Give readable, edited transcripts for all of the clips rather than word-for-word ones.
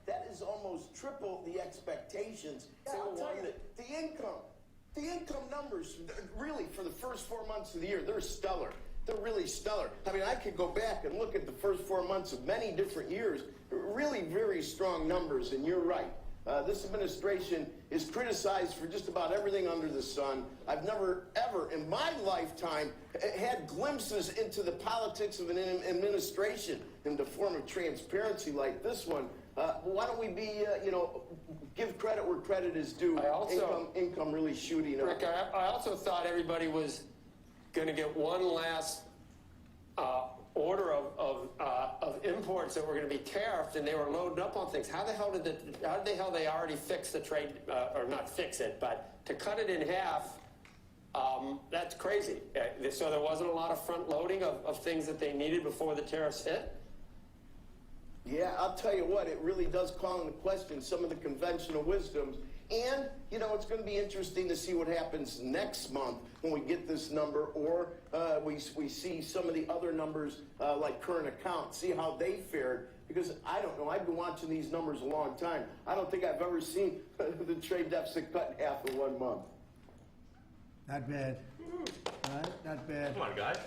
That is almost triple the expectations. I'll tell you, the income numbers, really, for the first 4 months of the year, they're stellar. They're really stellar. I mean, I could go back and look at the first 4 months of many different years. Really very strong numbers, and you're right. This administration is criticized for just about everything under the sun. I've never, ever in my lifetime had glimpses into the politics of an administration in the form of transparency like this one. Why don't we be, give credit where credit is due. Income really shooting up. Rick, I also thought everybody was going to get one last order of imports that were going to be tariffed, and they were loading up on things. How the hell they already fix the trade, or not fix it, but to cut it in half? That's crazy. So there wasn't a lot of front loading of things that they needed before the tariffs hit? Yeah, I'll tell you what, it really does call into question some of the conventional wisdoms. And, it's going to be interesting to see what happens next month when we get this number, or we see some of the other numbers like current accounts, see how they fared. Because I don't know, I've been watching these numbers a long time. I don't think I've ever seen the trade deficit cut in half in 1 month. Not bad. Right? Not bad. Come on, guys.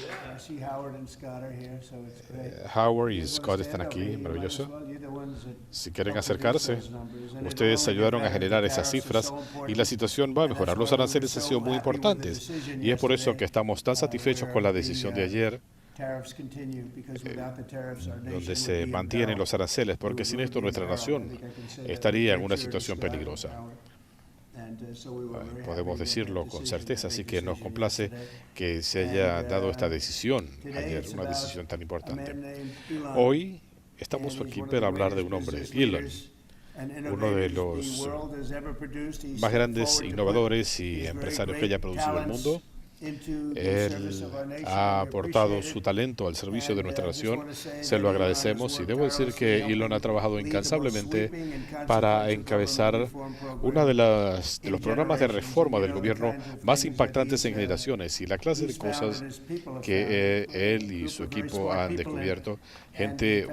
I see Howard and Scott are here, so it's great. Howard y Scott están aquí, maravilloso. Si quieren acercarse, ustedes ayudaron a generar esas cifras y la situación va a mejorar. Los aranceles han sido muy importantes y es por eso que estamos tan satisfechos con la decisión de ayer, donde se mantienen los aranceles, porque sin esto nuestra nación estaría en una situación peligrosa. Podemos decirlo con certeza, así que nos complace que se haya dado esta decisión ayer, una decisión tan importante. Hoy estamos aquí para hablar de un hombre, Elon, uno de los más grandes innovadores y empresarios que haya producido el mundo. Él ha aportado su talento al servicio de nuestra nación, se lo agradecemos, y debo decir que Elon ha trabajado incansablemente para encabezar uno de los programas de reforma del gobierno más impactantes en generaciones, y la clase de cosas que él y su equipo han descubierto, gente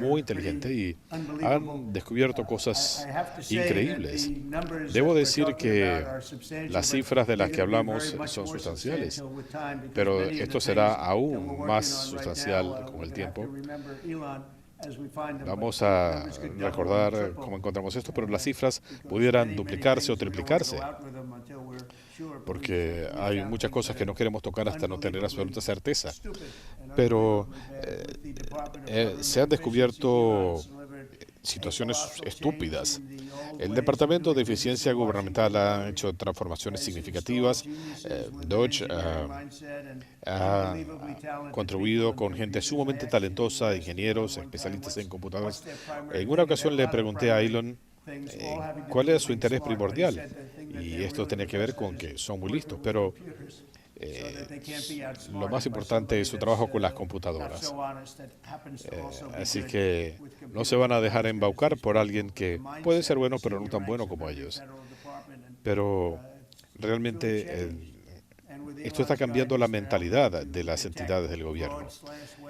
muy inteligente, y han descubierto cosas increíbles. Debo decir que las cifras de las que hablamos son sustanciales, pero esto será aún más sustancial con el tiempo. Vamos a recordar cómo encontramos esto, pero las cifras pudieran duplicarse o triplicarse, porque hay muchas cosas que no queremos tocar hasta no tener absoluta certeza. Pero se han descubierto situaciones estúpidas. El Departamento de Eficiencia Gubernamental ha hecho transformaciones significativas. Dodge ha contribuido con gente sumamente talentosa, ingenieros, especialistas en computadoras. En una ocasión le pregunté a Elon cuál era su interés primordial, y esto tenía que ver con que son muy listos, pero lo más importante es su trabajo con las computadoras. Así que no se van a dejar embaucar por alguien que puede ser bueno, pero no tan bueno como ellos. Pero realmente esto está cambiando la mentalidad de las entidades del gobierno.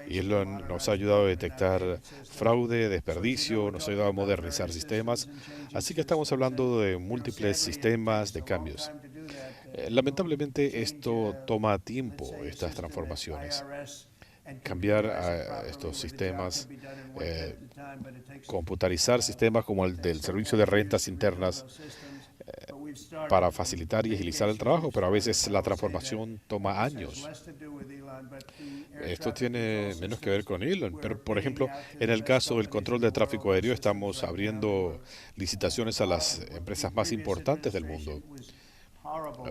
Y él nos ha ayudado a detectar fraude, desperdicio, nos ha ayudado a modernizar sistemas. Así que estamos hablando de múltiples sistemas, de cambios. Lamentablemente esto toma tiempo, estas transformaciones. Cambiar a estos sistemas, computarizar sistemas como el del Servicio de Rentas Internas para facilitar y agilizar el trabajo, pero a veces la transformación toma años. Esto tiene menos que ver con Elon, pero por ejemplo, en el caso del control de tráfico aéreo estamos abriendo licitaciones a las empresas más importantes del mundo.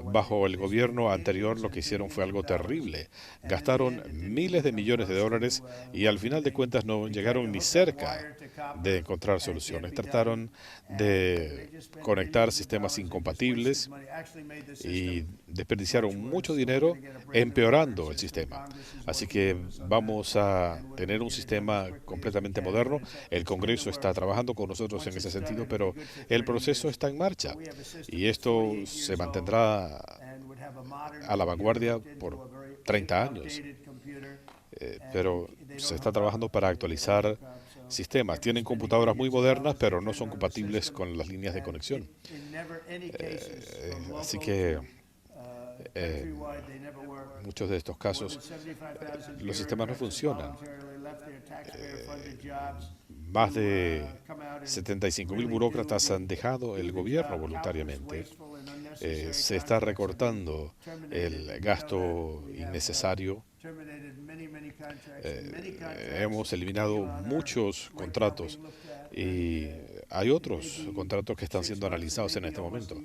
Bajo el gobierno anterior lo que hicieron fue algo terrible. Gastaron miles de millones de dólares y al final de cuentas no llegaron ni cerca de encontrar soluciones. Trataron de conectar sistemas incompatibles y desperdiciaron mucho dinero empeorando el sistema. Así que vamos a tener un sistema completamente moderno. El Congreso está trabajando con nosotros en ese sentido, pero el proceso está en marcha y esto se mantendrá a la vanguardia por 30 años. Pero se está trabajando para actualizar sistemas. Tienen computadoras muy modernas, pero no son compatibles con las líneas de conexión. Así que muchos de estos casos los sistemas no funcionan. Más de 75.000 burócratas han dejado el gobierno voluntariamente. Se está recortando el gasto innecesario. Hemos eliminado muchos contratos y hay otros contratos que están siendo analizados en este momento.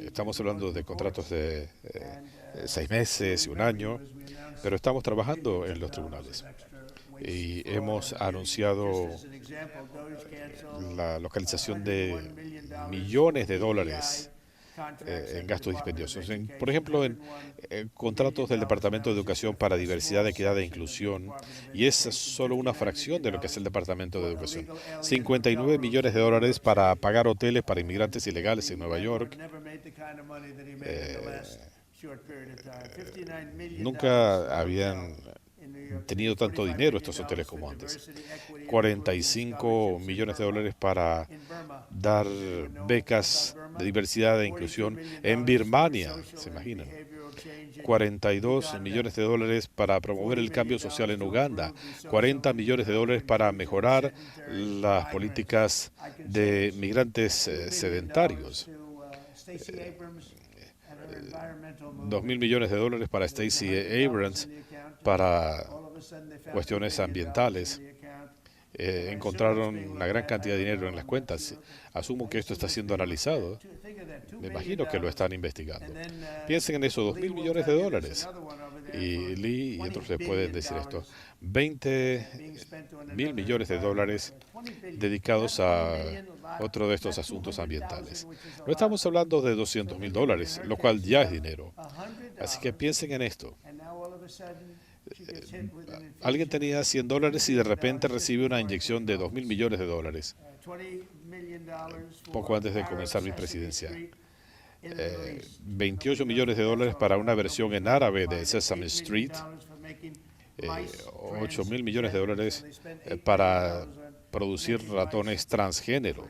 Estamos hablando de contratos de 6 meses y 1 año, pero estamos trabajando en los tribunales. Y hemos anunciado la localización de millones de dólares en gastos dispendiosos. Por ejemplo, en contratos del Departamento de Educación para Diversidad, Equidad e Inclusión, y es solo una fracción de lo que es el Departamento de Educación. 59 millones de dólares para pagar hoteles para inmigrantes ilegales en Nueva York. Nunca habían tenido tanto dinero estos hoteles como antes. 45 millones de dólares para dar becas de diversidad e inclusión en Birmania, ¿se imaginan? 42 millones de dólares para promover el cambio social en Uganda. 40 millones de dólares para mejorar las políticas de migrantes sedentarios. 2.000 millones de dólares para Stacey Abrams para cuestiones ambientales. Encontraron una gran cantidad de dinero en las cuentas. Asumo que esto está siendo analizado. Me imagino que lo están investigando. Piensen en eso, 2.000 millones de dólares. Y Lee y otros les pueden decir esto. 20.000 millones de dólares dedicados a otro de estos asuntos ambientales. No estamos hablando de 200.000 dólares, lo cual ya es dinero. Así que piensen en esto. Alguien tenía 100 dólares y de repente recibe una inyección de 2.000 millones de dólares, poco antes de comenzar mi presidencia. 28 millones de dólares para una versión en árabe de Sesame Street, 8.000 millones de dólares para producir ratones transgénero.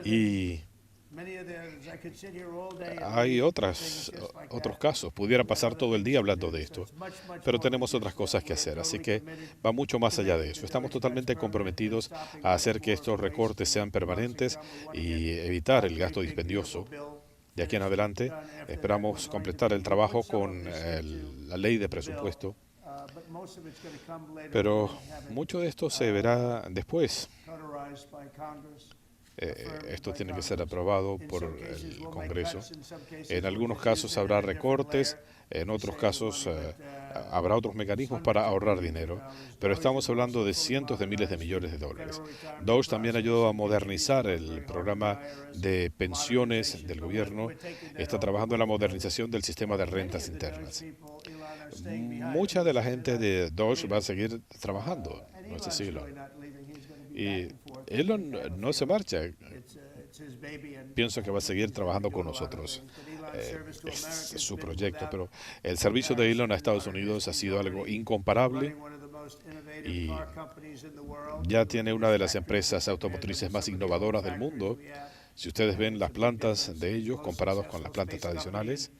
Y hay otros casos. Pudiera pasar todo el día hablando de esto, pero tenemos otras cosas que hacer, así que va mucho más allá de eso. Estamos totalmente comprometidos a hacer que estos recortes sean permanentes y evitar el gasto dispendioso. De aquí en adelante esperamos completar el trabajo con la ley de presupuesto, pero mucho de esto se verá después. Esto tiene que ser aprobado por el Congreso. En algunos casos habrá recortes, en otros casos habrá otros mecanismos para ahorrar dinero, pero estamos hablando de cientos de miles de millones de dólares. DOGE también ayudó a modernizar el programa de pensiones del gobierno. Está trabajando en la modernización del sistema de rentas internas. Mucha de la gente de DOGE va a seguir trabajando, no es así. Y Elon no se marcha. Pienso que va a seguir trabajando con nosotros. Es su proyecto, pero el servicio de Elon a Estados Unidos ha sido algo incomparable y ya tiene una de las empresas automotrices más innovadoras del mundo. Si ustedes ven las plantas de ellos comparados con las plantas tradicionales,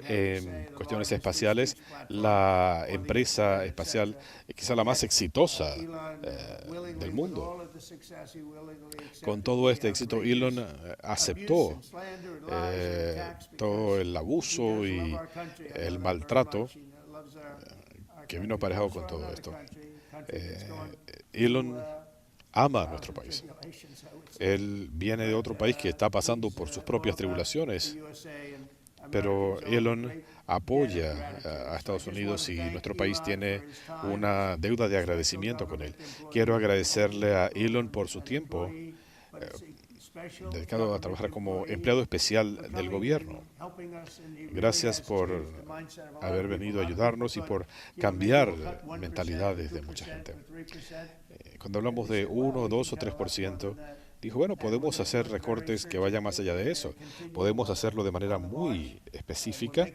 en cuestiones espaciales, la empresa espacial quizá la más exitosa del mundo. Con todo este éxito, Elon aceptó todo el abuso y el maltrato que vino aparejado con todo esto. Elon ama a nuestro país. Él viene de otro país que está pasando por sus propias tribulaciones, pero Elon apoya a Estados Unidos y nuestro país tiene una deuda de agradecimiento con él. Quiero agradecerle a Elon por su tiempo dedicado a trabajar como empleado especial del gobierno. Gracias por haber venido a ayudarnos y por cambiar mentalidades de mucha gente. Cuando hablamos de 1, 2 o 3%, dijo, bueno, podemos hacer recortes que vayan más allá de eso. Podemos hacerlo de manera muy específica.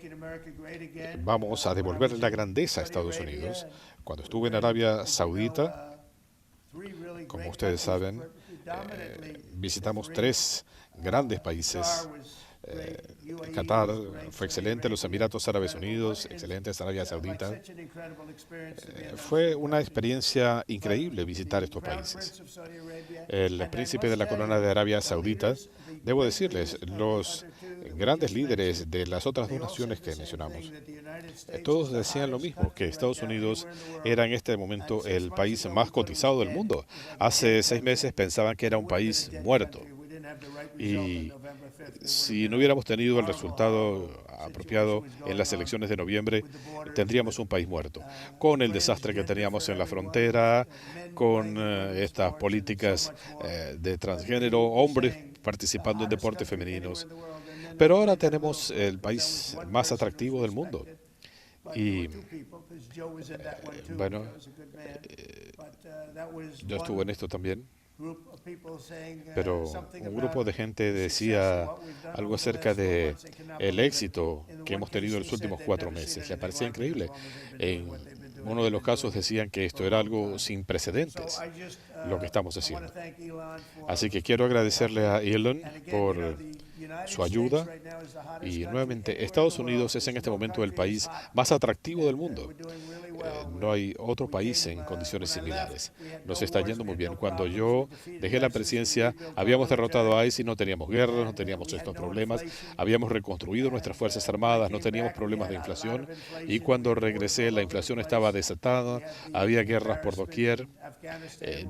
Vamos a devolverle la grandeza a Estados Unidos. Cuando estuve en Arabia Saudita, como ustedes saben, visitamos 3 grandes países. Qatar fue excelente, los Emiratos Árabes Unidos, excelentes, Arabia Saudita. Fue una experiencia increíble visitar estos países. El príncipe de la corona de Arabia Saudita, debo decirles, los grandes líderes de las otras 2 naciones que mencionamos, todos decían lo mismo, que Estados Unidos era en este momento el país más cotizado del mundo. Hace 6 meses pensaban que era un país muerto. Y si no hubiéramos tenido el resultado apropiado en las elecciones de noviembre, tendríamos un país muerto, con el desastre que teníamos en la frontera, con estas políticas de transgénero, hombres participando en deportes femeninos. Pero ahora tenemos el país más atractivo del mundo. Y bueno, yo estuve en esto también. Pero un grupo de gente decía algo acerca de el éxito que hemos tenido en los últimos 4 meses. Le parecía increíble. En uno de los casos decían que esto era algo sin precedentes, lo que estamos haciendo. Así que quiero agradecerle a Elon por su ayuda. Y nuevamente, Estados Unidos es en este momento el país más atractivo del mundo. No hay otro país en condiciones similares. Nos está yendo muy bien. Cuando yo dejé la presidencia, habíamos derrotado a ISIS y no teníamos guerras, no teníamos estos problemas. Habíamos reconstruido nuestras Fuerzas Armadas, no teníamos problemas de inflación. Y cuando regresé, la inflación estaba desatada, había guerras por doquier.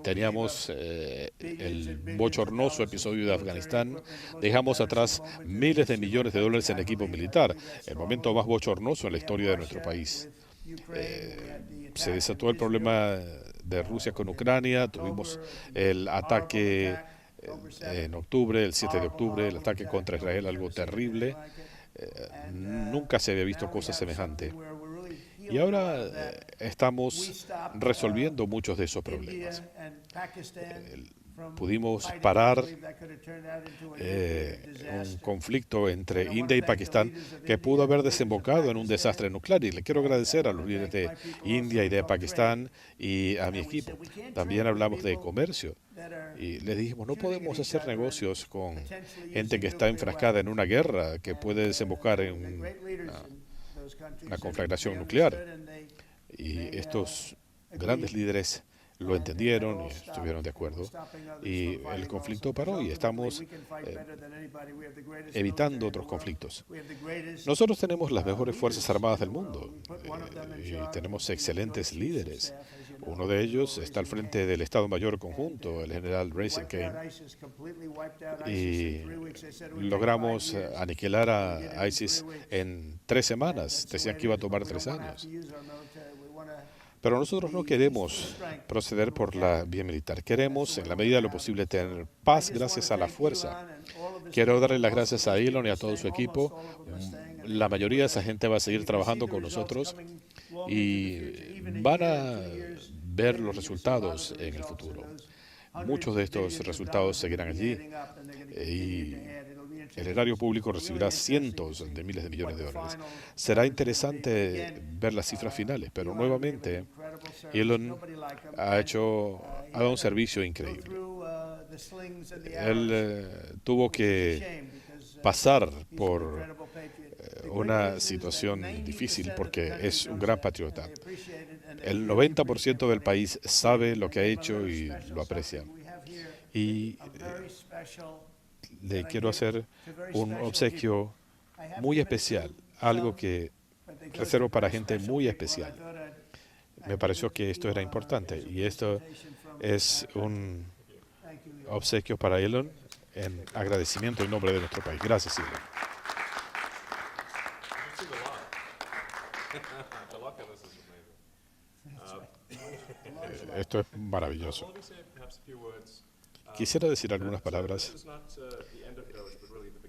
Teníamos el bochornoso episodio de Afganistán. Dejamos atrás miles de millones de dólares en equipo militar, el momento más bochornoso en la historia de nuestro país. Se desató el problema de Rusia con Ucrania, tuvimos el ataque en octubre, el 7 de octubre, el ataque contra Israel, algo terrible. Nunca se había visto cosa semejante. Y ahora estamos resolviendo muchos de esos problemas. Pudimos parar un conflicto entre India y Pakistán que pudo haber desembocado en un desastre nuclear. Y le quiero agradecer a los líderes de India y de Pakistán y a mi equipo. También hablamos de comercio. Y les dijimos, no podemos hacer negocios con gente que está enfrascada en una guerra que puede desembocar en una conflagración nuclear. Y estos grandes líderes lo entendieron y estuvieron de acuerdo. Y el conflicto paró y estamos evitando otros conflictos. Nosotros tenemos las mejores Fuerzas Armadas del mundo y tenemos excelentes líderes. Uno de ellos está al frente del Estado Mayor Conjunto, el general Racing Kane. Y logramos aniquilar a ISIS en 3 semanas. Decían que iba a tomar 3 años. Pero nosotros no queremos proceder por la vía militar. Queremos, en la medida de lo posible, tener paz gracias a la fuerza. Quiero darle las gracias a Elon y a todo su equipo. La mayoría de esa gente va a seguir trabajando con nosotros y van a ver los resultados en el futuro. Muchos de estos resultados seguirán allí y el erario público recibirá cientos de miles de millones de dólares. Será interesante ver las cifras finales, pero nuevamente Elon ha dado un servicio increíble. Él tuvo que pasar por una situación difícil porque es un gran patriota. El 90% del país sabe lo que ha hecho y lo aprecia. Y le quiero hacer un obsequio muy especial, algo que reservo para gente muy especial. Me pareció que esto era importante y esto es un obsequio para Elon en agradecimiento en nombre de nuestro país. Gracias, Elon. Esto es maravilloso. Quisiera decir algunas palabras.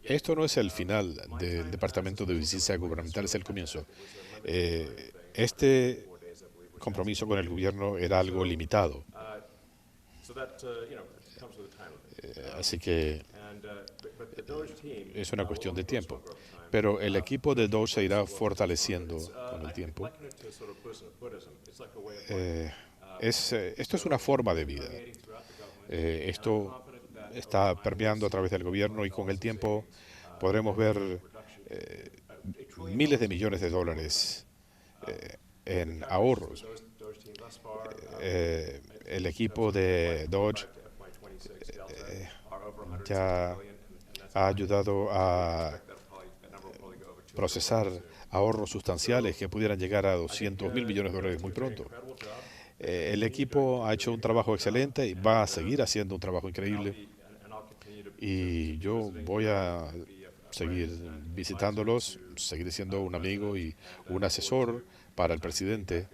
Esto no es el final del Departamento de Justicia Gubernamental, es el comienzo. Este compromiso con el gobierno era algo limitado. Así que es una cuestión de tiempo. Pero el equipo de Doge se irá fortaleciendo con el tiempo. Esto es una forma de vida. Esto está permeando a través del gobierno y con el tiempo podremos ver miles de millones de dólares en ahorros. El equipo de Doge ya ha ayudado a procesar ahorros sustanciales que pudieran llegar a 200.000 millones de dólares muy pronto. El equipo ha hecho un trabajo excelente y va a seguir haciendo un trabajo increíble. Y yo voy a seguir visitándolos, seguir siendo un amigo y un asesor para el presidente.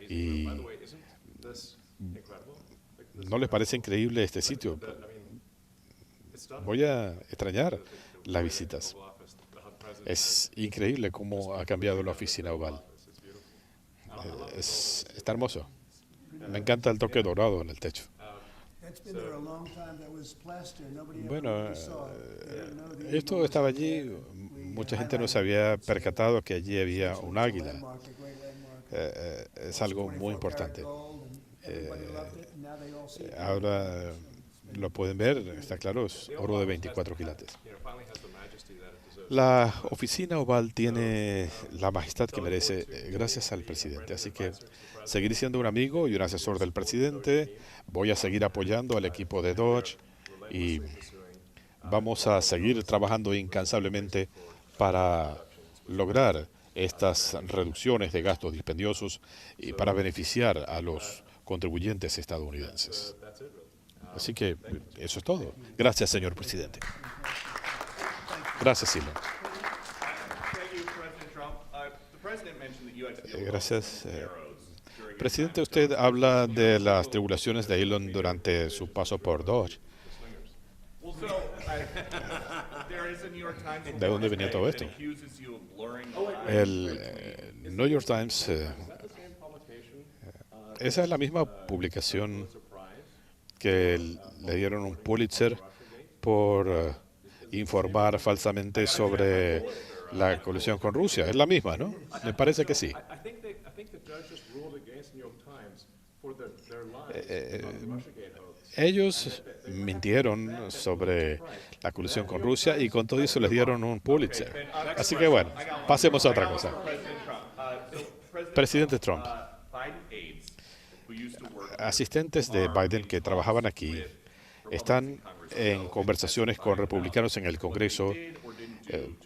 Y ¿no les parece increíble este sitio? Voy a extrañar las visitas. Es increíble cómo ha cambiado la oficina oval. Está hermoso. Me encanta el toque dorado en el techo. Bueno, esto estaba allí. Mucha gente no se había percatado que allí había un águila. Es algo muy importante. Ahora lo pueden ver, está claro, es oro de 24 quilates. La oficina oval tiene la majestad que merece gracias al presidente. Así que seguiré siendo un amigo y un asesor del presidente. Voy a seguir apoyando al equipo de Doge y vamos a seguir trabajando incansablemente para lograr estas reducciones de gastos dispendiosos y para beneficiar a los contribuyentes estadounidenses. Así que eso es todo. Gracias, señor presidente. Gracias, Elon. Gracias. Presidente, usted habla de las tribulaciones de Elon durante su paso por Doge. ¿De dónde venía todo esto? El New York Times, esa es la misma publicación que le dieron un Pulitzer por informar falsamente sobre la colusión con Rusia. Es la misma, ¿no? Me parece que sí. Ellos mintieron sobre la colusión con Rusia y con todo eso les dieron un Pulitzer. Así que bueno, pasemos a otra cosa. Presidente Trump, asistentes de Biden que trabajaban aquí están en conversaciones con republicanos en el Congreso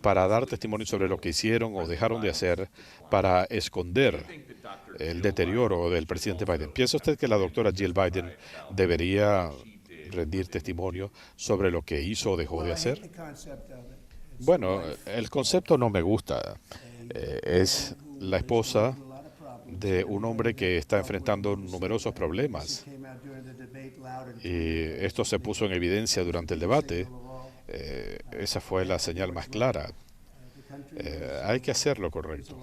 para dar testimonio sobre lo que hicieron o dejaron de hacer para esconder el deterioro del presidente Biden. ¿Piensa usted que la doctora Jill Biden debería rendir testimonio sobre lo que hizo o dejó de hacer? Bueno, el concepto no me gusta. Es la esposa de un hombre que está enfrentando numerosos problemas. Y esto se puso en evidencia durante el debate. Esa fue la señal más clara. Hay que hacer lo correcto.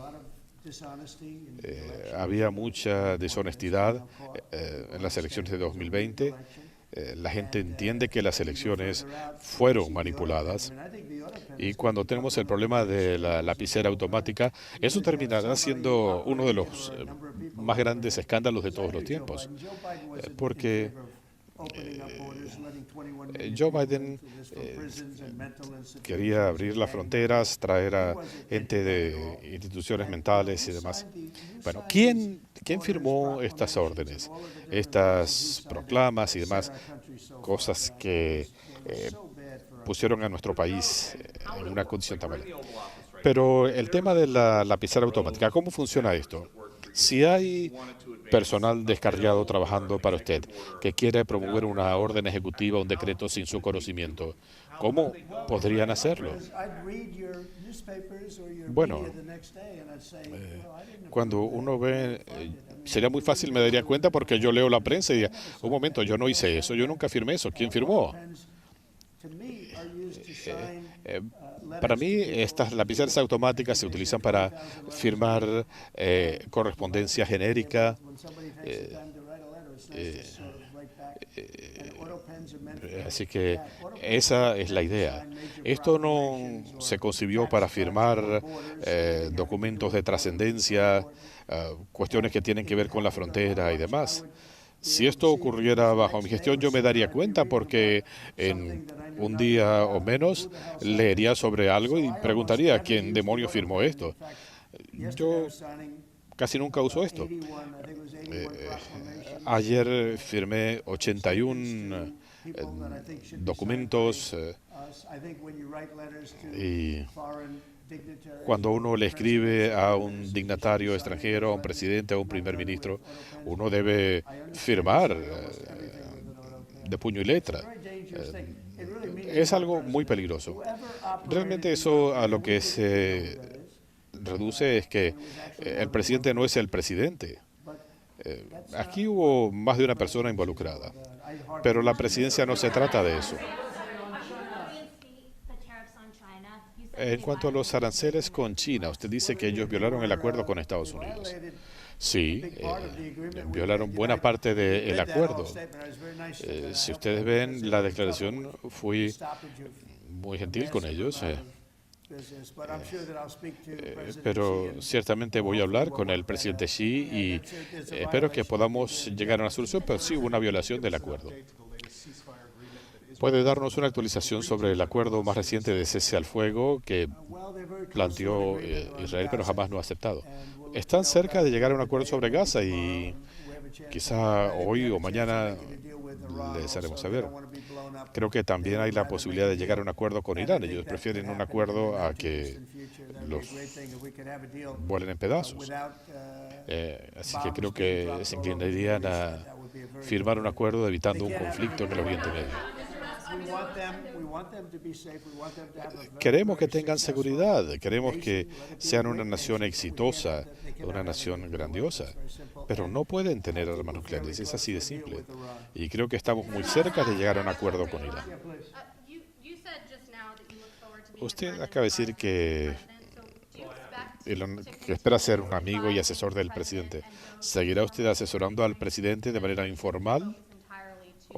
Había mucha deshonestidad en las elecciones de 2020. La gente entiende que las elecciones fueron manipuladas. Y cuando tenemos el problema de la lapicera automática, eso terminará siendo uno de los más grandes escándalos de todos los tiempos. Porque Joe Biden quería abrir las fronteras, traer a gente de instituciones mentales y demás. Bueno, ¿quién firmó estas órdenes, estas proclamas y demás cosas que pusieron a nuestro país en una condición tan mala? Pero el tema de la lapicera automática, ¿cómo funciona esto? Si hay personal descarriado trabajando para usted que quiere promover una orden ejecutiva, un decreto sin su conocimiento, ¿cómo podrían hacerlo? Bueno, cuando uno ve, sería muy fácil, me daría cuenta porque yo leo la prensa y diría, un momento, yo no hice eso, yo nunca firmé eso, ¿quién firmó? Para mí, estas lapiceras automáticas se utilizan para firmar correspondencia genérica. Así que esa es la idea. Esto no se concibió para firmar documentos de trascendencia, cuestiones que tienen que ver con la frontera y demás. Si esto ocurriera bajo mi gestión, yo me daría cuenta porque en un día o menos leería sobre algo y preguntaría quién demonios firmó esto. Yo casi nunca uso esto. Ayer firmé 81 documentos y cuando uno le escribe a un dignatario extranjero, a un presidente, a un primer ministro, uno debe firmar de puño y letra. Es algo muy peligroso. Realmente eso a lo que se reduce es que el presidente no es el presidente. Aquí hubo más de una persona involucrada, pero la presidencia no se trata de eso. En cuanto a los aranceles con China, usted dice que ellos violaron el acuerdo con Estados Unidos. Sí, violaron buena parte del acuerdo. Si ustedes ven la declaración, fui muy gentil con ellos. Pero ciertamente voy a hablar con el presidente Xi y espero que podamos llegar a una solución, pero sí hubo una violación del acuerdo. ¿Puede darnos una actualización sobre el acuerdo más reciente de cese al fuego que planteó Israel, pero jamás no ha aceptado? Están cerca de llegar a un acuerdo sobre Gaza y quizá hoy o mañana les haremos saber. Creo que también hay la posibilidad de llegar a un acuerdo con Irán. Ellos prefieren un acuerdo a que los vuelen en pedazos. Así que creo que se inclinarían a firmar un acuerdo evitando un conflicto en el Oriente Medio. Queremos que tengan seguridad, queremos que sean una nación exitosa, una nación grandiosa, pero no pueden tener armas nucleares, es así de simple. Y creo que estamos muy cerca de llegar a un acuerdo con Irán. Usted acaba de decir que espera ser un amigo y asesor del presidente. ¿Seguirá usted asesorando al presidente de manera informal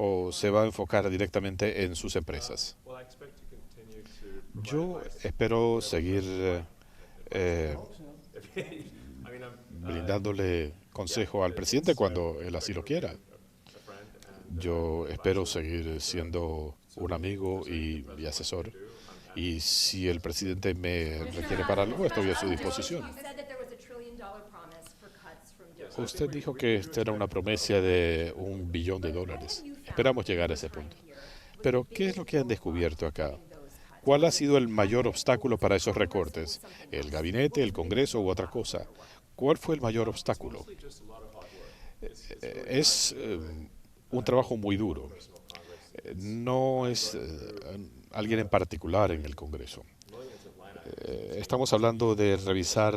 o se va a enfocar directamente en sus empresas? Yo espero seguir brindándole consejo al presidente cuando él así lo quiera. Yo espero seguir siendo un amigo y asesor. Y si el presidente me requiere para algo, estoy a su disposición. Usted dijo que esta era una promesa de $1 billón. Esperamos llegar a ese punto. Pero, ¿qué es lo que han descubierto acá? ¿Cuál ha sido el mayor obstáculo para esos recortes? ¿El gabinete, el Congreso u otra cosa? ¿Cuál fue el mayor obstáculo? Es un trabajo muy duro. No es alguien en particular en el Congreso. Estamos hablando de revisar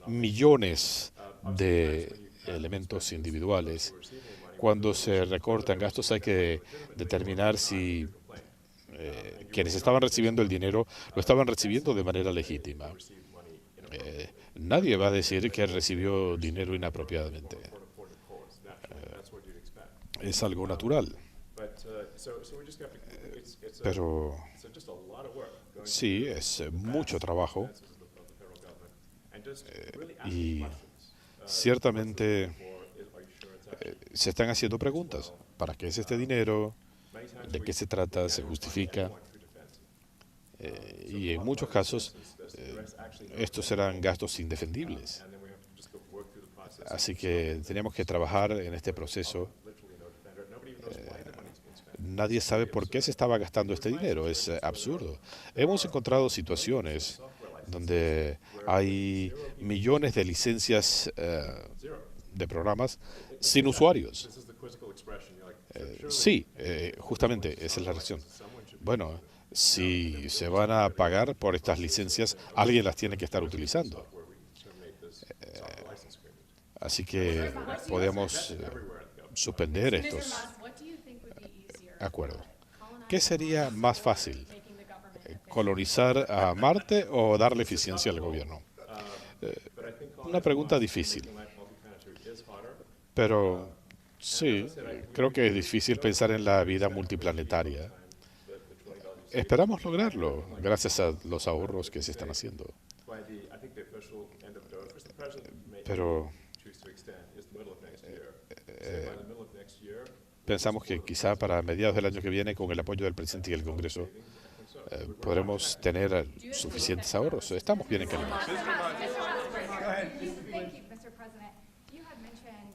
millones de elementos individuales. Cuando se recortan gastos hay que determinar si quienes estaban recibiendo el dinero lo estaban recibiendo de manera legítima. Nadie va a decir que recibió dinero inapropiadamente. Es algo natural. Pero sí, es mucho trabajo y ciertamente se están haciendo preguntas. ¿Para qué es este dinero? ¿De qué se trata? ¿Se justifica? Y en muchos casos estos serán gastos indefendibles. Así que tenemos que trabajar en este proceso. Nadie sabe por qué se estaba gastando este dinero. Es absurdo. Hemos encontrado situaciones donde hay millones de licencias de programas sin usuarios. Sí, justamente esa es la razón. Bueno, si se van a pagar por estas licencias, alguien las tiene que estar utilizando. Así que podemos suspender estos acuerdos. ¿Qué sería más fácil? ¿Colonizar a Marte o darle eficiencia al gobierno? Una pregunta difícil. Pero Sí, creo que es difícil pensar en la vida multiplanetaria. Esperamos lograrlo gracias a los ahorros que se están haciendo. Pero pensamos que quizá para mediados del año que viene, con el apoyo del presidente y el Congreso, podremos tener suficientes ahorros. Estamos bien encaminados. Thank you, Mr. President. You had mentioned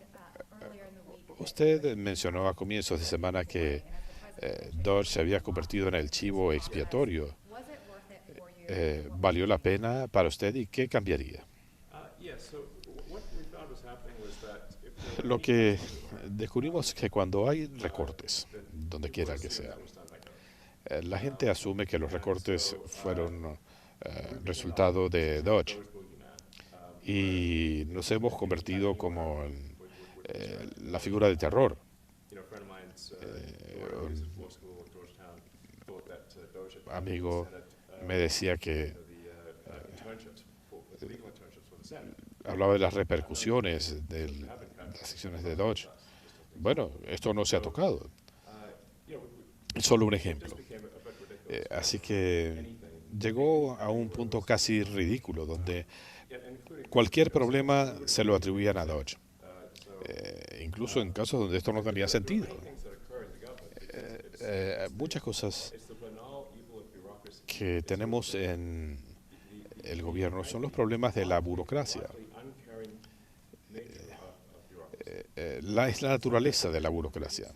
earlier in the week Usted mencionó a comienzos de semana que Dodge se había convertido en el chivo expiatorio. was it worth it for you? ¿Valió la pena para usted y qué cambiaría? Lo que descubrimos es que cuando hay recortes, donde quiera que sea, la gente asume que los recortes fueron resultado de Dodge y nos hemos convertido como en la figura de terror. Un amigo me decía que hablaba de las repercusiones de las acciones de Dodge. Bueno, esto no se ha tocado. Es solo un ejemplo. Así que llegó a un punto casi ridículo, donde cualquier problema se lo atribuían a Dodge. Incluso en casos donde esto no tenía sentido. Muchas cosas que tenemos en el gobierno son los problemas de la burocracia. Es la naturaleza de la burocracia.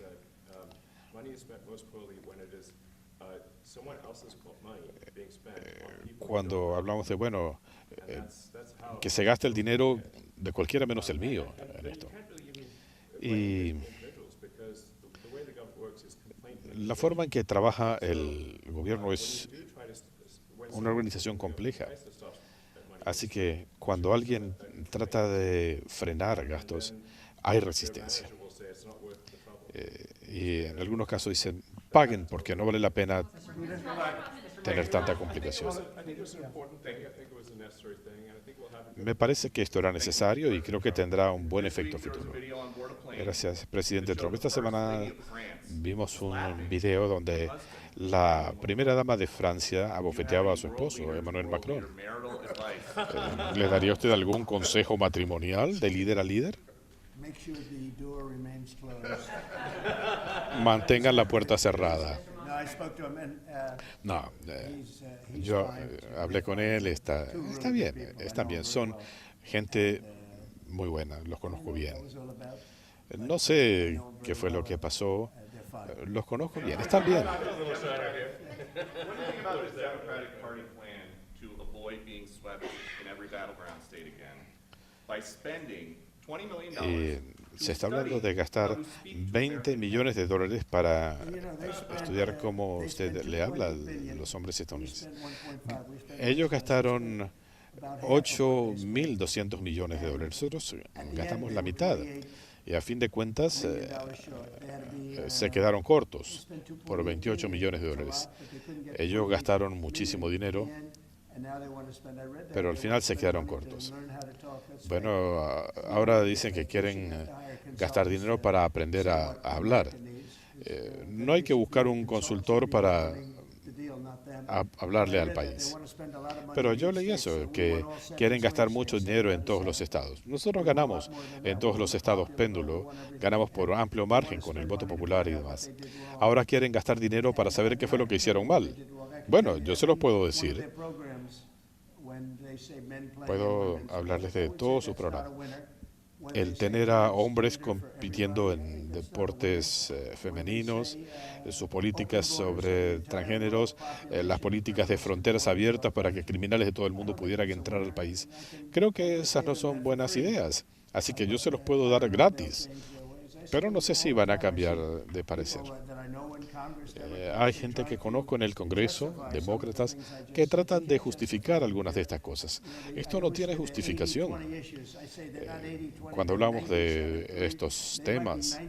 Cuando hablamos de, bueno, que se gaste el dinero de cualquiera menos el mío en esto. Y la forma en que trabaja el gobierno es una organización compleja. Así que cuando alguien trata de frenar gastos, hay resistencia. Y en algunos casos dicen, paguen porque no vale la pena tener tanta complicación. Me parece que esto era necesario y creo que tendrá un buen efecto futuro. Gracias, presidente Trump. Esta semana vimos un video donde la primera dama de Francia abofeteaba a su esposo, Emmanuel Macron. ¿Le daría usted algún consejo matrimonial de líder a líder? Make sure the door remains closed. Mantengan la puerta cerrada. No, I spoke to him and No, he's yo fine. hablé con él, está bien, están bien. Son gente muy buena, los conozco bien. What was it all about? No sé qué fue lo que pasó, They're fine. los conozco bien, están bien. What do you think about the Democratic Party plan to avoid being swept in every battleground state again by spending $20 million? Se está hablando de gastar 20 millones de dólares para estudiar cómo usted le habla a los hombres estadounidenses. Ellos gastaron 8.200 millones de dólares. Nosotros gastamos la mitad. Y a fin de cuentas se quedaron cortos por 28 millones de dólares. Ellos gastaron muchísimo dinero, pero al final se quedaron cortos. Bueno, ahora dicen que quieren gastar dinero para aprender a hablar. No hay que buscar un consultor para hablarle al país. Pero yo leí eso, que quieren gastar mucho dinero en todos los estados. Nosotros ganamos en todos los estados péndulo, ganamos por amplio margen con el voto popular y demás. Ahora quieren gastar dinero para saber qué fue lo que hicieron mal. Bueno, yo se los puedo decir. Puedo hablarles de todos sus programas. El tener a hombres compitiendo en deportes femeninos, sus políticas sobre transgéneros, las políticas de fronteras abiertas para que criminales de todo el mundo pudieran entrar al país. Creo que esas no son buenas ideas, así que yo se los puedo dar gratis, pero no sé si van a cambiar de parecer. Hay gente que conozco en el Congreso, demócratas, que tratan de justificar algunas de estas cosas. Esto no tiene justificación. Cuando hablamos de estos temas,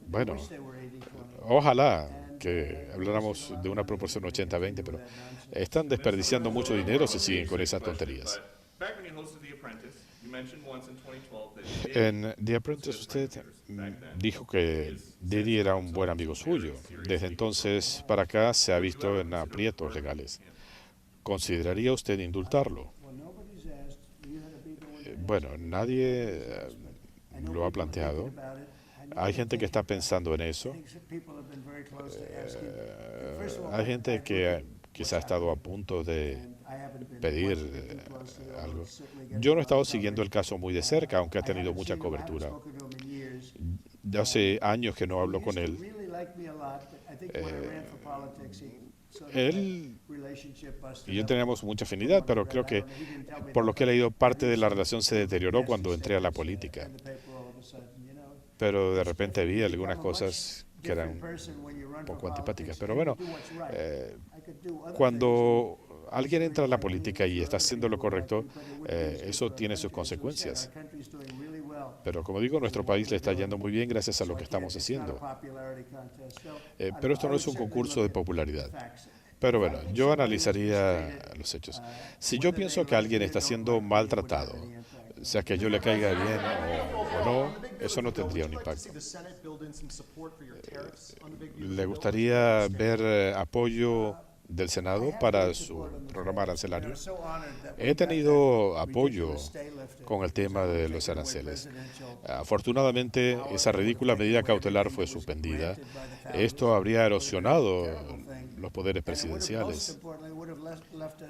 bueno, ojalá que habláramos de una proporción 80-20, pero están desperdiciando mucho dinero si siguen con esas tonterías. Back when you hosted The Apprentice, you mentioned once in 2012 that En The Apprentice usted dijo que Diddy era un buen amigo suyo. Desde entonces para acá se ha visto en aprietos legales. ¿Consideraría usted indultarlo? Bueno, nadie lo ha planteado. Hay gente que está pensando en eso. Hay gente que quizá ha estado a punto de pedir algo. Yo no he estado siguiendo el caso muy de cerca, aunque ha tenido mucha cobertura. Ya hace años que no hablo con él. Él y yo teníamos mucha afinidad, pero creo que, por lo que he leído, parte de la relación se deterioró cuando entré a la política. Pero de repente vi algunas cosas que eran un poco antipáticas. Pero bueno, cuando alguien entra a la política y está haciendo lo correcto, eso tiene sus consecuencias. Pero como digo, nuestro país le está yendo muy bien gracias a lo que estamos haciendo. Pero esto no es un concurso de popularidad. Pero bueno, yo analizaría los hechos. Si yo pienso que alguien está siendo maltratado, sea que yo le caiga bien o no, eso no tendría un impacto. ¿Le gustaría ver apoyo del Senado para su programa arancelario? He tenido apoyo con el tema de los aranceles. Afortunadamente, esa ridícula medida cautelar fue suspendida. Esto habría erosionado los poderes presidenciales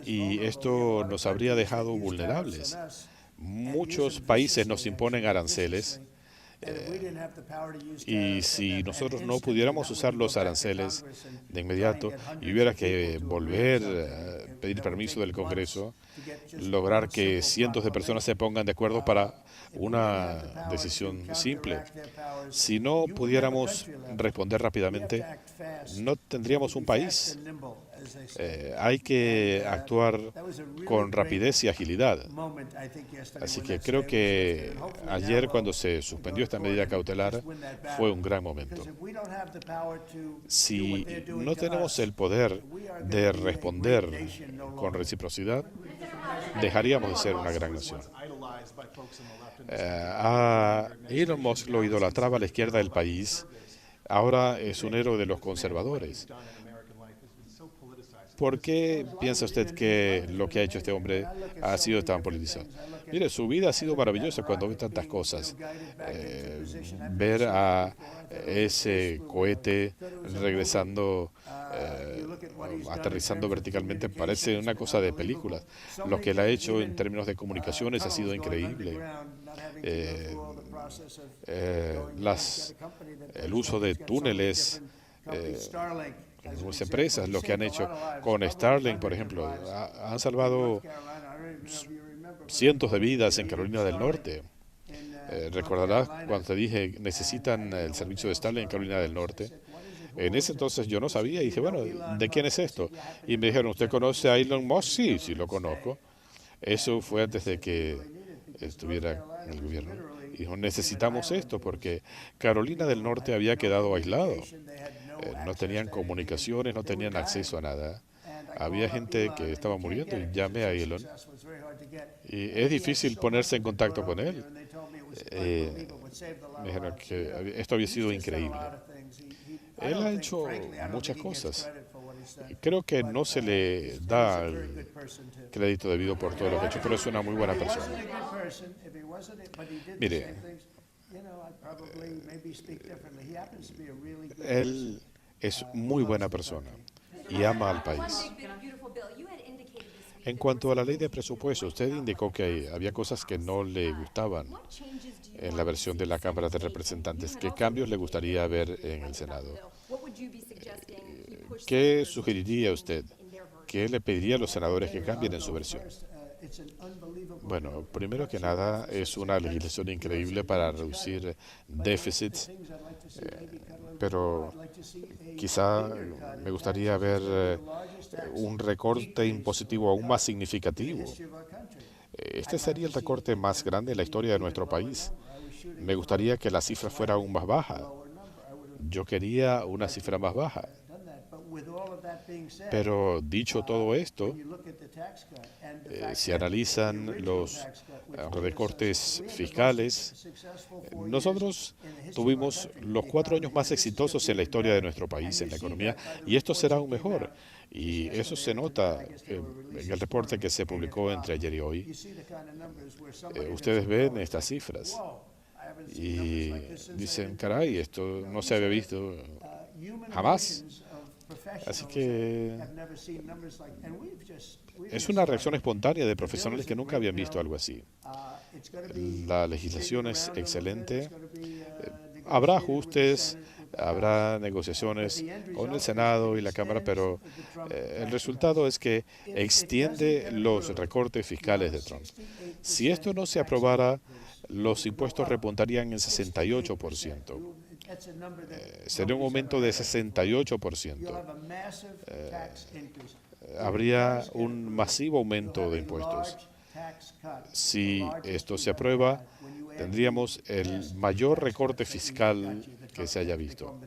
y esto nos habría dejado vulnerables. Muchos países nos imponen aranceles y si nosotros no pudiéramos usar los aranceles de inmediato y hubiera que volver a pedir permiso del Congreso, lograr que cientos de personas se pongan de acuerdo para una decisión simple. Si no pudiéramos responder rápidamente, no tendríamos un país. Hay que actuar con rapidez y agilidad. Así que creo que ayer, cuando se suspendió esta medida cautelar, fue un gran momento. Si no tenemos el poder de responder con reciprocidad, dejaríamos de ser una gran nación. A Elon Musk lo idolatraba a la izquierda del país. Ahora es un héroe de los conservadores. ¿Por qué piensa usted que lo que ha hecho este hombre ha sido tan politizado? Mire, su vida ha sido maravillosa cuando ve tantas cosas. Ver a ese cohete regresando, aterrizando verticalmente, parece una cosa de películas. Lo que él ha hecho en términos de comunicaciones ha sido increíble. El uso de túneles, algunas empresas, lo que han hecho con Starlink, por ejemplo, han salvado cientos de vidas en Carolina del Norte. Recordarás cuando te dije, necesitan el servicio de Starlink en Carolina del Norte. En ese entonces yo no sabía y dije, bueno, ¿de quién es esto? Y me dijeron, ¿usted conoce a Elon Musk? Sí, sí lo conozco. Eso fue antes de que estuviera en el gobierno. Y dijo, necesitamos esto porque Carolina del Norte había quedado aislado. No tenían comunicaciones, no tenían acceso a nada. Había gente que estaba muriendo y llamé a Elon. Y es difícil ponerse en contacto con él. Me dijeron que esto había sido increíble. Él ha hecho muchas cosas. Creo que no se le da el crédito debido por todo lo que ha hecho, pero es una muy buena persona. Mire, él es muy buena persona y ama al país. En cuanto a la ley de presupuesto, usted indicó que había cosas que no le gustaban en la versión de la Cámara de Representantes. ¿Qué cambios le gustaría ver en el Senado? ¿Qué sugeriría usted? ¿Qué le pediría a los senadores que cambien en su versión? Bueno, primero que nada, es una legislación increíble para reducir déficits, pero quizá me gustaría ver un recorte impositivo aún más significativo. Este sería el recorte más grande en la historia de nuestro país. Me gustaría que la cifra fuera aún más baja. Yo quería una cifra más baja. Pero dicho todo esto, si analizan los recortes fiscales, nosotros tuvimos los 4 años más exitosos en la historia de nuestro país, en la economía, y esto será aún mejor. Y eso se nota en el reporte que se publicó entre ayer y hoy. Ustedes ven estas cifras y dicen, caray, esto no se había visto jamás. Así que es una reacción espontánea de profesionales que nunca habían visto algo así. La legislación es excelente. Habrá ajustes, habrá negociaciones con el Senado y la Cámara, pero el resultado es que extiende los recortes fiscales de Trump. Si esto no se aprobara, los impuestos repuntarían en 68%. Sería un aumento de 68%. Habría un masivo aumento de impuestos. Si esto se aprueba, tendríamos el mayor recorte fiscal que se haya visto.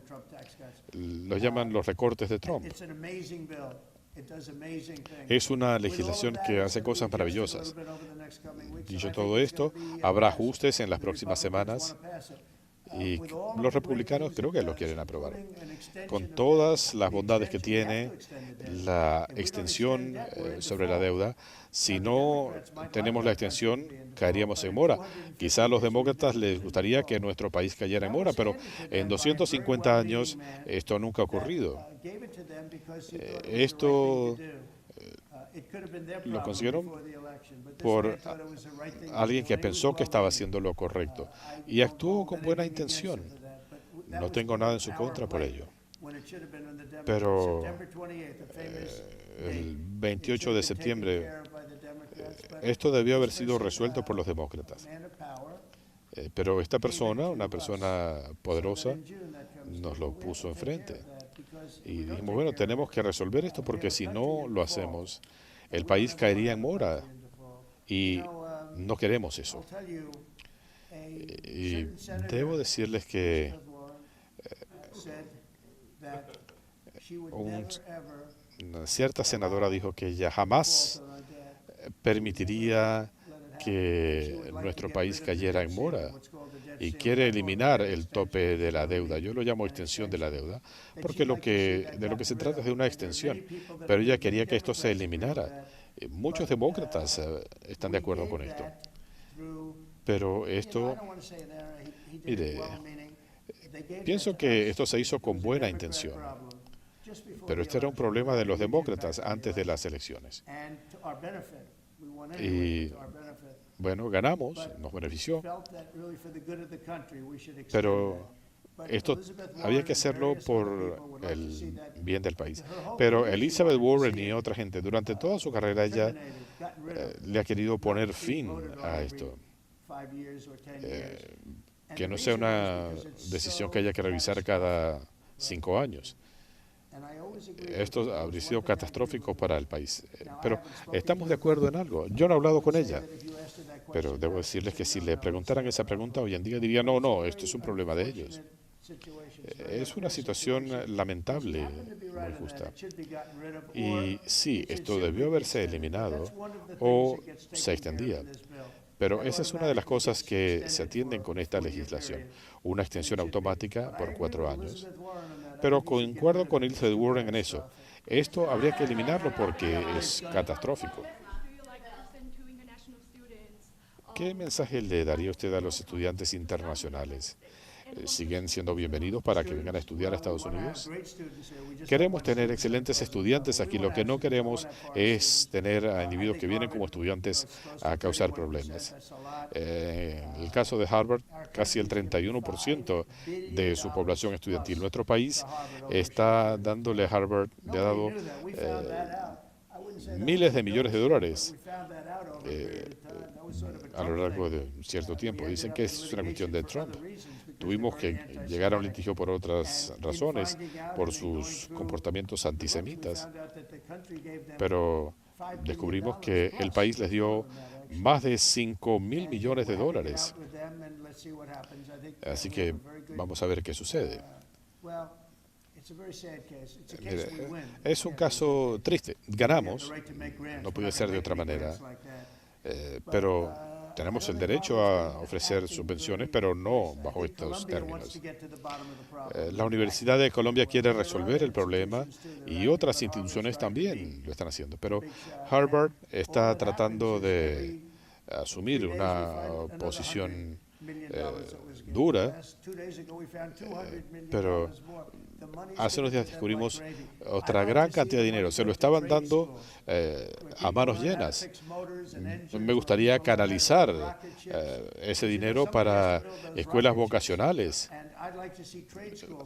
Lo llaman los recortes de Trump. Es una legislación que hace cosas maravillosas. Dicho todo esto, habrá ajustes en las próximas semanas y los republicanos creo que lo quieren aprobar. Con todas las bondades que tiene la extensión sobre la deuda, si no tenemos la extensión, caeríamos en mora. Quizá a los demócratas les gustaría que nuestro país cayera en mora, pero en 250 años esto nunca ha ocurrido. Esto lo consiguieron por alguien que pensó que estaba haciendo lo correcto y actuó con buena intención. No tengo nada en su contra por ello. Pero el 28 de septiembre, esto debió haber sido resuelto por los demócratas. Pero esta persona, una persona poderosa, nos lo puso enfrente. Y dijimos, bueno, tenemos que resolver esto porque si no lo hacemos, el país caería en mora. Y no queremos eso. Y debo decirles que una cierta senadora dijo que ella jamás permitiría que nuestro país cayera en mora y quiere eliminar el tope de la deuda. Yo lo llamo extensión de la deuda, porque de lo que se trata es de una extensión, pero ella quería que esto se eliminara. Muchos demócratas están de acuerdo con esto. Pero esto, mire, pienso que esto se hizo con buena intención. Pero este era un problema de los demócratas antes de las elecciones. Y bueno, ganamos, nos benefició. Pero esto había que hacerlo por el bien del país. Pero Elizabeth Warren y otra gente, durante toda su carrera, ella le ha querido poner fin a esto. Que no sea una decisión que haya que revisar cada 5 años. Esto habría sido catastrófico para el país. Pero estamos de acuerdo en algo. Yo no he hablado con ella. Pero debo decirles que si le preguntaran esa pregunta hoy en día, diría, no, esto es un problema de ellos. Es una situación lamentable, muy justa. Y sí, esto debió haberse eliminado o se extendía. Pero esa es una de las cosas que se atienden con esta legislación. Una extensión automática por 4 años. Pero concuerdo con Elizabeth Warren en eso. Esto habría que eliminarlo porque es catastrófico. ¿Qué mensaje le daría usted a los estudiantes internacionales? ¿Siguen siendo bienvenidos para que vengan a estudiar a Estados Unidos? Queremos tener excelentes estudiantes aquí. Lo que no queremos es tener a individuos que vienen como estudiantes a causar problemas. En el caso de Harvard, casi el 31% de su población estudiantil. Nuestro país está dándole a Harvard, le ha dado miles de millones de dólares a lo largo de un cierto tiempo. Dicen que es una cuestión de Trump. Tuvimos que llegar a un litigio por otras razones, por sus comportamientos antisemitas, pero descubrimos que el país les dio más de $5,000 millones. Así que vamos a ver qué sucede. Mire, es un caso triste. Ganamos, no puede ser de otra manera, pero tenemos el derecho a ofrecer subvenciones, pero no bajo estos términos. La Universidad de Colombia quiere resolver el problema y otras instituciones también lo están haciendo, pero Harvard está tratando de asumir una posición dura, pero hace unos días descubrimos otra gran cantidad de dinero. Se lo estaban dando a manos llenas. Me gustaría canalizar ese dinero para escuelas vocacionales.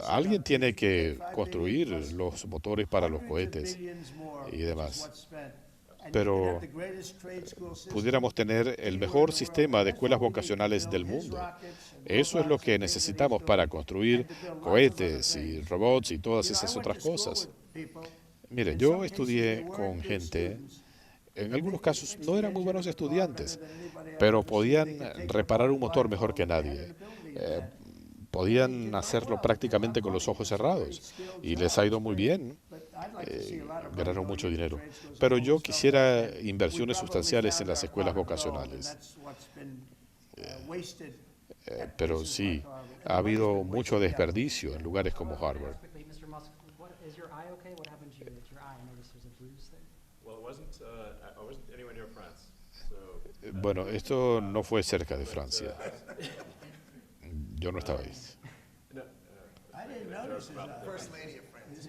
Alguien tiene que construir los motores para los cohetes y demás. Pero pudiéramos tener el mejor sistema de escuelas vocacionales del mundo. Eso es lo que necesitamos para construir cohetes y robots y todas esas otras cosas. Mire, yo estudié con gente, en algunos casos no eran muy buenos estudiantes, pero podían reparar un motor mejor que nadie. Podían hacerlo prácticamente con los ojos cerrados y les ha ido muy bien. Ganaron mucho dinero. Pero yo quisiera inversiones sustanciales en las escuelas vocacionales. Pero sí, ha habido mucho desperdicio en lugares como Harvard. Mr. Musk, is your eye okay? What happened to your eye? I noticed there's a bruise there. Well, I wasn't anywhere near France, so. Bueno, esto no fue cerca de Francia. Yo no estaba ahí. I didn't notice his eye. First Lady of France.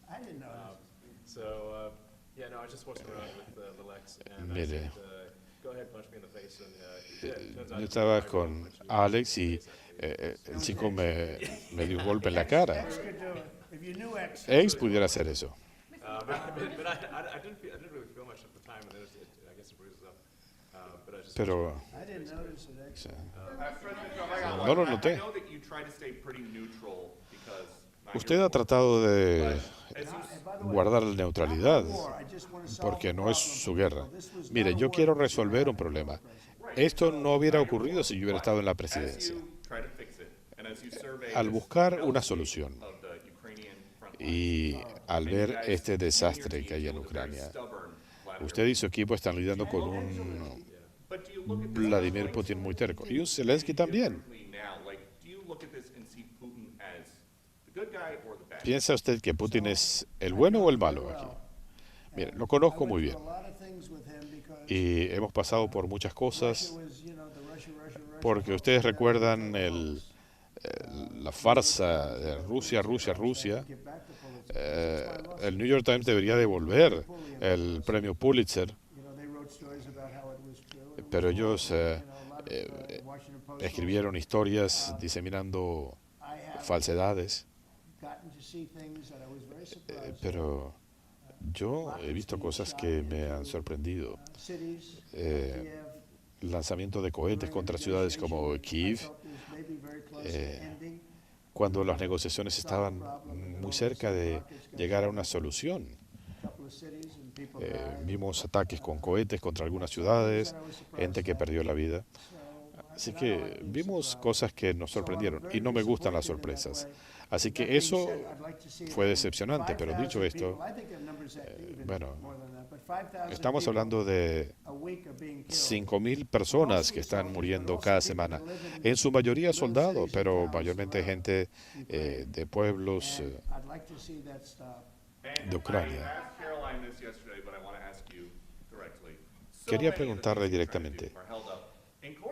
I didn't notice. So, yeah, no, I was just walking around with little X, and I Mire. said, go ahead, punch me in the face, and yeah, it turns out Yo estaba con Alex y el chico me dio un golpe en la cara. X could do it. If you knew X. X pudiera hacer eso. but I didn't really feel much at the time, and then I guess it bruises up. But I just. Pero I didn't notice it, X. no lo noté. I know that you try to stay pretty neutral because. Usted ha tratado de guardar la neutralidad porque no es su guerra. Mire, yo quiero resolver un problema. Esto no hubiera ocurrido si yo hubiera estado en la presidencia. Al buscar una solución y al ver este desastre que hay en Ucrania, usted y su equipo están lidiando con un Vladimir Putin muy terco y un Zelensky también. ¿Piensa usted que Putin es el bueno o el malo aquí? Mire, lo conozco muy bien y hemos pasado por muchas cosas porque ustedes recuerdan la farsa de Rusia, Rusia, Rusia. El New York Times debería devolver el premio Pulitzer, pero ellos escribieron historias diseminando falsedades. Pero yo he visto cosas que me han sorprendido. Lanzamiento de cohetes contra ciudades como Kiev, cuando las negociaciones estaban muy cerca de llegar a una solución. Vimos ataques con cohetes contra algunas ciudades, gente que perdió la vida. Así que vimos cosas que nos sorprendieron y no me gustan las sorpresas. Así que eso fue decepcionante, pero dicho esto, bueno, estamos hablando de 5.000 personas que están muriendo cada semana, en su mayoría soldados, pero mayormente gente de pueblos de Ucrania. Quería preguntarle directamente.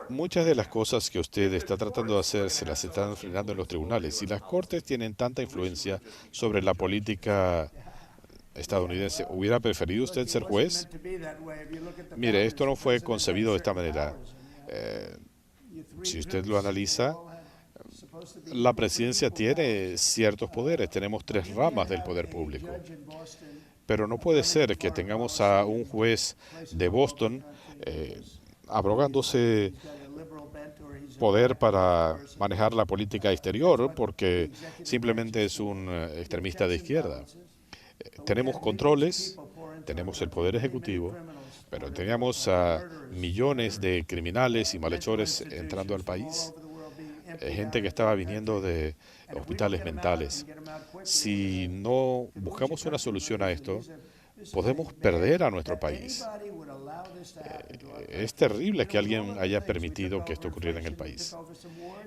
Muchas de las cosas que usted está tratando de hacer se las están frenando en los tribunales y las cortes tienen tanta influencia sobre la política estadounidense. ¿Hubiera preferido usted ser juez? Mire, esto no fue concebido de esta manera. Si usted lo analiza, la presidencia tiene ciertos poderes. Tenemos 3 ramas del poder público. Pero no puede ser que tengamos a un juez de Boston abrogándose poder para manejar la política exterior porque simplemente es un extremista de izquierda. Tenemos controles, tenemos el poder ejecutivo, pero teníamos a millones de criminales y malhechores entrando al país. gente que estaba viniendo de hospitales mentales. Si no buscamos una solución a esto, podemos perder a nuestro país. Es terrible que alguien haya permitido que esto ocurriera en el país.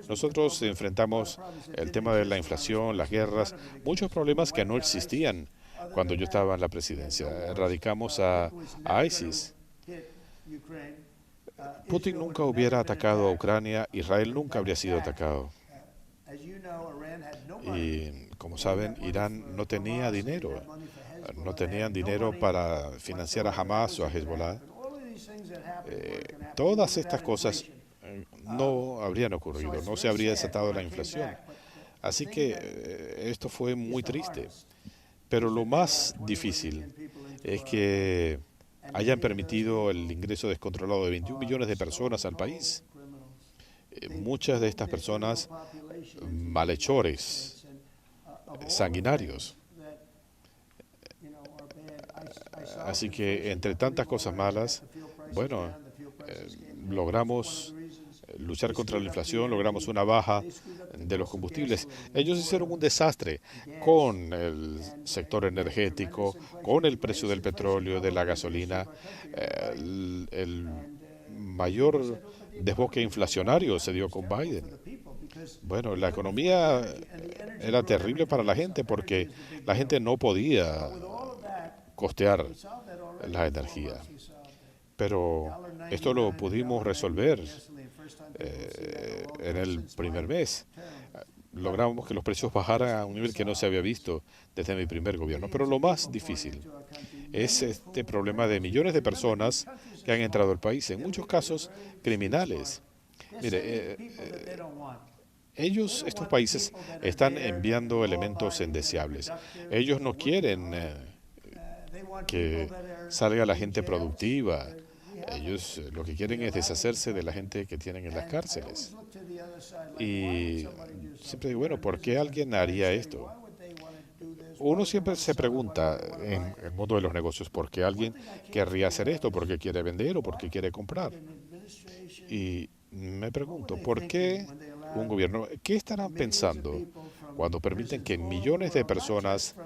Nosotros enfrentamos el tema de la inflación, las guerras, muchos problemas que no existían cuando yo estaba en la presidencia. Erradicamos a ISIS. Putin nunca hubiera atacado a Ucrania, Israel nunca habría sido atacado. Y como saben, Irán no tenía dinero. No tenían dinero para financiar a Hamas o a Hezbollah. Todas estas cosas no habrían ocurrido, no se habría desatado la inflación. Así que esto fue muy triste. Pero lo más difícil es que hayan permitido el ingreso descontrolado de 21 millones de personas al país. Muchas de estas personas malhechores, sanguinarios. Así que entre tantas cosas malas, bueno, logramos luchar contra la inflación, logramos una baja de los combustibles. Ellos hicieron un desastre con el sector energético, con el precio del petróleo, de la gasolina. El mayor desboque inflacionario se dio con Biden. Bueno, la economía era terrible para la gente porque la gente no podía costear la energía. Pero esto lo pudimos resolver en el primer mes. Logramos que los precios bajaran a un nivel que no se había visto desde mi primer gobierno. Pero lo más difícil es este problema de millones de personas que han entrado al país, en muchos casos criminales. Mire, estos países, están enviando elementos indeseables. Ellos no quieren que salga la gente productiva. Ellos lo que quieren es deshacerse de la gente que tienen en las cárceles. Y siempre digo, bueno, ¿por qué alguien haría esto? Uno siempre se pregunta en el mundo de los negocios, ¿por qué alguien querría hacer esto? ¿Por qué quiere vender o por qué quiere comprar? Y me pregunto, ¿por qué un gobierno, qué estarán pensando cuando permiten que millones de personas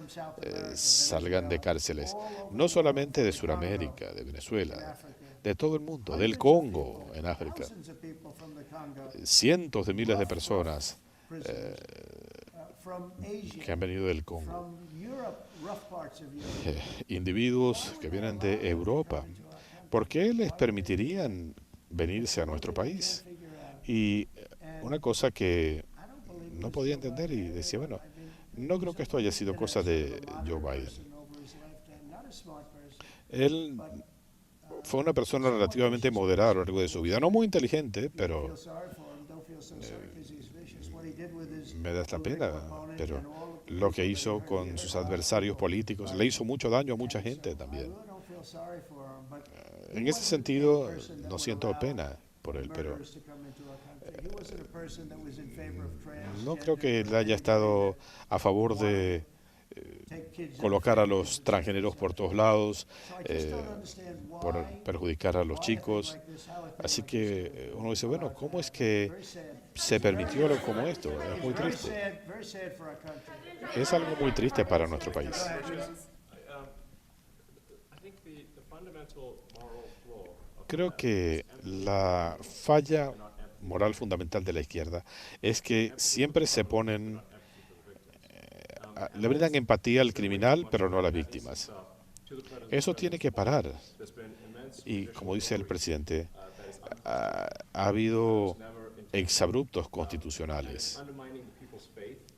salgan de cárceles? No solamente de Sudamérica, de Venezuela, de todo el mundo, del Congo, en África. Cientos de miles de personas que han venido del Congo. Individuos que vienen de Europa. ¿Por qué les permitirían venirse a nuestro país? Y una cosa que no podía entender y decía, bueno, no creo que esto haya sido cosa de Joe Biden. Él fue una persona relativamente moderada a lo largo de su vida, no muy inteligente, pero me da esta pena, pero lo que hizo con sus adversarios políticos le hizo mucho daño a mucha gente también. En ese sentido, no siento pena por él, pero no creo que él haya estado a favor de colocar a los transgéneros por todos lados, por perjudicar a los chicos. Así que uno dice, bueno, ¿cómo es que se permitió algo como esto? Es muy triste. Es algo muy triste para nuestro país. Creo que la falla moral fundamental de la izquierda es que siempre se ponen, le brindan empatía al criminal, pero no a las víctimas. Eso tiene que parar. Y como dice el presidente, ha habido exabruptos constitucionales.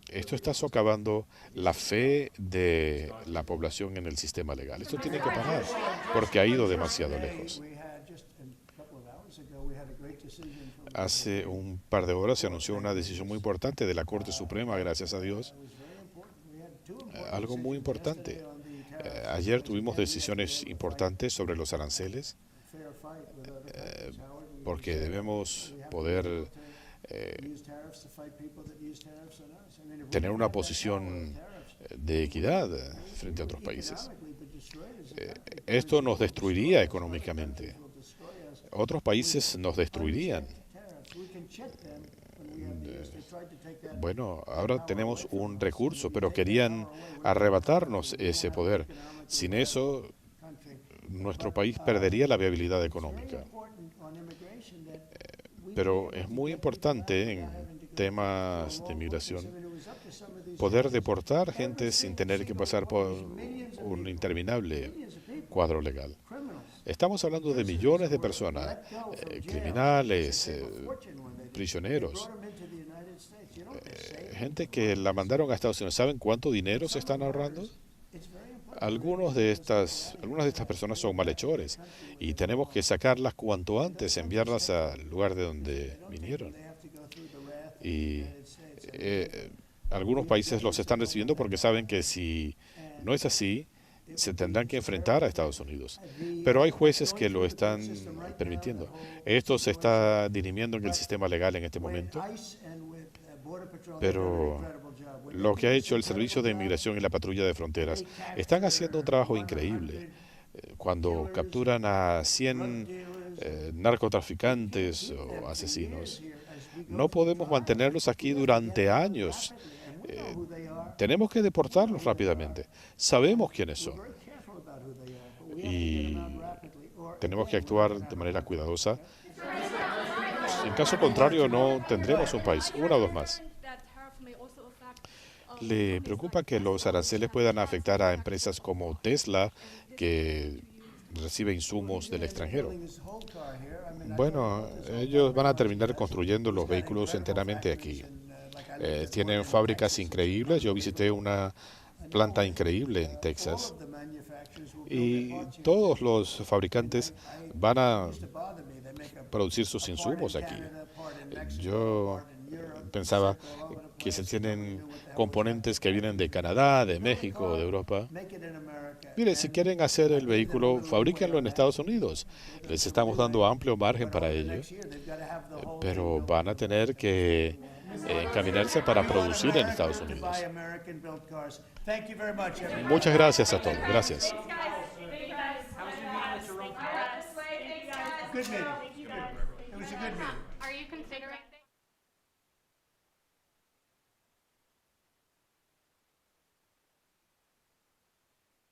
Esto está socavando la fe de la población en el sistema legal. Esto tiene que parar, porque ha ido demasiado lejos. Hace un par de horas se anunció una decisión muy importante de la Corte Suprema, gracias a Dios. Algo muy importante. Ayer tuvimos decisiones importantes sobre los aranceles, porque debemos poder tener una posición de equidad frente a otros países. Esto nos destruiría económicamente. Otros países nos destruirían. Bueno, ahora tenemos un recurso, pero querían arrebatarnos ese poder. Sin eso, nuestro país perdería la viabilidad económica. Pero es muy importante en temas de migración poder deportar gente sin tener que pasar por un interminable cuadro legal. Estamos hablando de millones de personas, criminales, prisioneros, gente que la mandaron a Estados Unidos. ¿Saben cuánto dinero se están ahorrando? Algunas de estas personas son malhechores y tenemos que sacarlas cuanto antes, enviarlas al lugar de donde vinieron. Y algunos países los están recibiendo porque saben que si no es así, se tendrán que enfrentar a Estados Unidos. Pero hay jueces que lo están permitiendo. Esto se está dirimiendo en el sistema legal en este momento. Pero lo que ha hecho el Servicio de Inmigración y la Patrulla de Fronteras, están haciendo un trabajo increíble. Cuando capturan a 100 narcotraficantes o asesinos, no podemos mantenerlos aquí durante años. Tenemos que deportarlos rápidamente. Sabemos quiénes son. Y tenemos que actuar de manera cuidadosa. En caso contrario, no tendremos un país. Una o dos más. ¿Le preocupa que los aranceles puedan afectar a empresas como Tesla, que recibe insumos del extranjero? Bueno, ellos van a terminar construyendo los vehículos enteramente aquí. Tienen fábricas increíbles. Yo visité una planta increíble en Texas. Y todos los fabricantes van a producir sus insumos aquí. Yo pensaba que se tienen componentes que vienen de Canadá, de México, de Europa. Mire, si quieren hacer el vehículo, fabríquenlo en Estados Unidos. Les estamos dando amplio margen para ello, pero van a tener que encaminarse para producir en Estados Unidos. Muchas gracias a todos. Gracias. Good meeting. It was a good meeting.